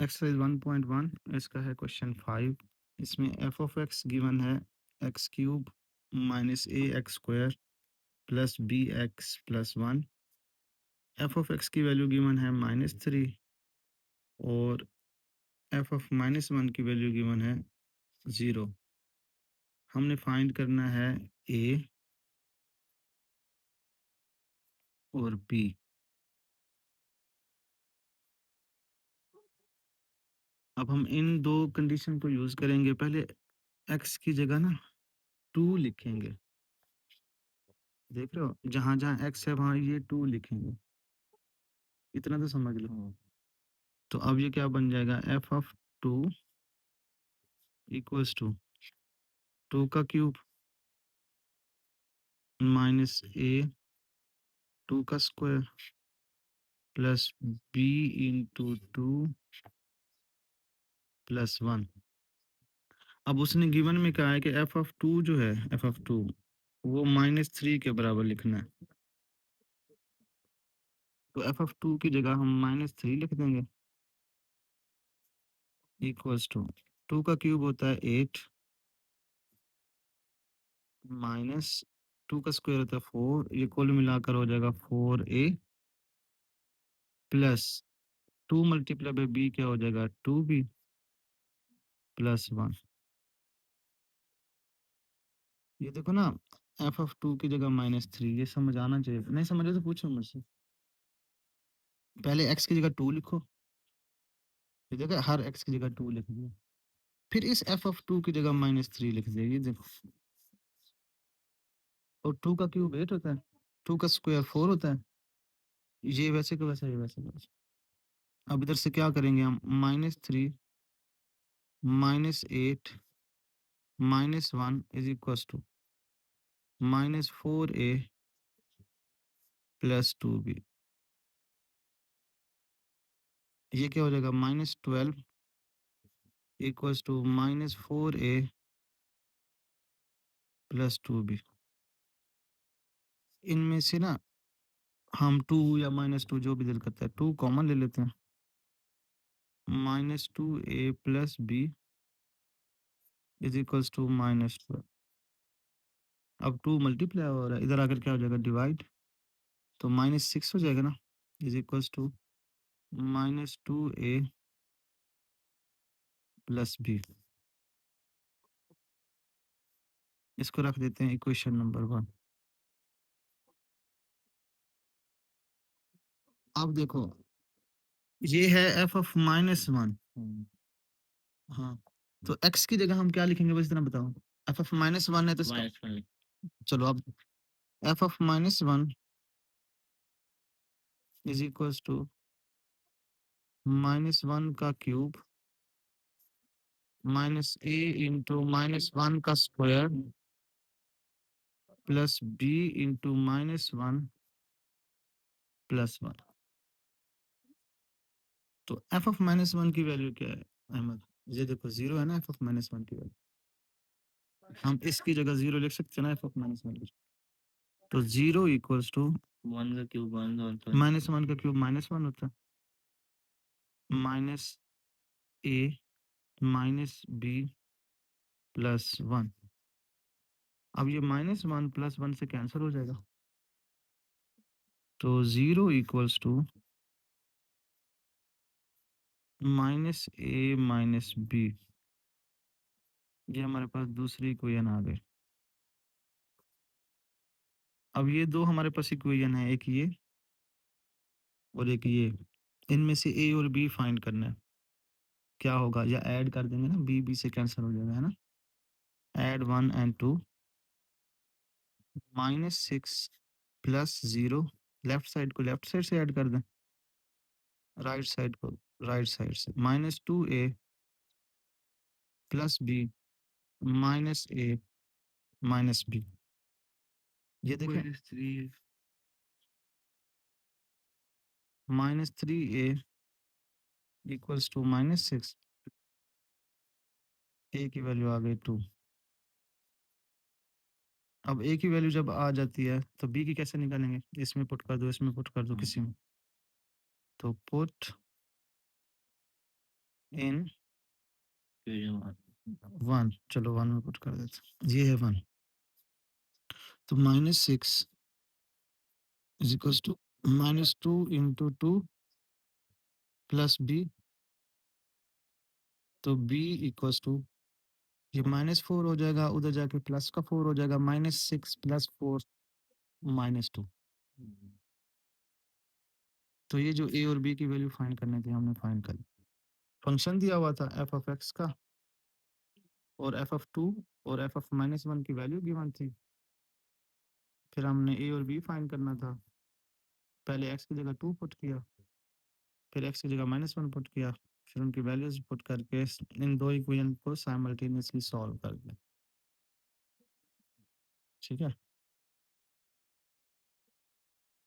Exercise 1.1 इसका है question 5। इसमें एफ ऑफ एक्स गिवन है X cube minus A X square plus B X plus 1। F of X की value given है -3 और एफ ऑफ -1 की वैल्यू गिवन है 0। हमने फाइंड करना है ए और बी। अब हम इन दो कंडीशन को यूज़ करेंगे। पहले एक्स की जगह ना 2 लिखेंगे। देख रहे हो, जहाँ जहाँ एक्स है वहाँ ये 2 लिखेंगे। इतना तो समझ लो। तो अब ये क्या बन जाएगा, एफ ऑफ 2 इक्वल्स टू 2 का क्यूब माइनस ए 2 का square plus B into 2 plus 1। अब उसने गिवन में कहा है कि एफ ऑफ 2 जो है, एफ ऑफ 2 वो -3 के बराबर लिखना है। तो एफ ऑफ 2 की जगह हम -3 लिख देंगे इक्वल्स टू 2 का क्यूब होता है 8 माइनस 2 का स्क्वायर होता है 4। ये कुल मिलाकर हो जाएगा 4a plus 2 multiply by B क्या हो जाएगा 2b प्लस 1। ये देखो ना, एफ ऑफ 2 की जगह -3, ये समझ आना चाहिए। नहीं समझे तो पूछो मुझसे। पहले एक्स की जगह 2 लिखो। ये देखो, हर एक्स की जगह 2 लिख दिया। फिर इस एफ ऑफ 2 की जगह -3 लिख दिया। ये देखो, और 2 का क्यूब 8 होता है, 2 का स्क्वायर 4 होता है। ये वैसे का वैसा, ये वैसे का वैसा। अब इधर से क्या करेंगे हम, -3 -8 -1 is equal to -4a plus 2b। ये क्या हो जाएगा, -12 equals to -4a plus 2b। इनमें से ना हम 2 या -2 जो भी दिल करता है 2 कॉमन ले लेते हैं। -2a plus b is equals to -12। अब 2 मल्टीप्लाई हो रहा है, इधर आकर क्या हो जाएगा, डिवाइड। तो -6 हो जाएगा ना, is equals to -2a plus b। इसको रख देते हैं इक्वेशन नंबर 1। अब देखो, ये है एफ ऑफ -1। हाँ, तो एक्स की जगह हम क्या लिखेंगे, बस इतना बताओ। एफ ऑफ -1 है तो इसका चलो अब F of -1 is equals to -1 का क्यूब माइनस ए इंटू -1 का square plus B into -1 plus 1। तो एफ ऑफ -1 की वैल्यू क्या है अहमद? ये देखो 0 है ना एफ ऑफ -1 की वैल्यू। हम इसकी जगह 0 लिख सकते हैं ना एफ ऑफ -1 की। तो 0 इक्वल्स टू 1 का क्यूब 1 होता है, -1 का क्यूब -1 होता है, माइनस ए माइनस बी प्लस 1। अब ये -1 प्लस 1 से कैंसिल हो जाएगा। तो 0 equals to -a minus B. ये हमारे पास दूसरी इक्वेशन आ गई। अब ये दो हमारे पास इक्वेशन है, एक ये और एक ये। इनमें से ए और बी फाइंड करना है। क्या होगा, या ऐड कर देंगे ना, बी बी से कैंसिल हो जाएगा, है ना। Add 1 and 2 -6 plus 0। Left side को लेफ्ट साइड से ऐड कर दें, राइट साइड को राइट साइड से। -2a plus B -a minus B. ये देखें, -3a इक्वल्स टू -6। ए की वैल्यू आ गई 2। अब ए की वैल्यू जब आ जाती है तो बी की कैसे निकालेंगे, इसमें पुट कर दो, इसमें पुट कर दो, किसी में। तो पुट इन 1, चलो 1 में पुट कर देते हैं। ये है 1, तो -6 is equals to -2 into 2 plus B, तो बी इक्वल्स टू ये -4 हो जाएगा, उधर जाके प्लस का 4 हो जाएगा, -6 प्लस 4 -2। तो ये जो ए और बी की वैल्यू फाइंड करनी थी हमने फाइंड कर ली। फंक्शन दिया हुआ था एफ ऑफ एक्स का और एफ ऑफ 2 और एफ ऑफ -1 की वैल्यू गिवन थी। फिर हमने ए और बी फाइंड करना था। पहले एक्स की जगह 2 पुट किया, फिर एक्स की जगह -1 पुट किया, फिर उनकी वैल्यूज़ पुट करके इन 2 इक्वेशन को साइमल्टेनियसली सॉल्व कर दिया। ठीक है?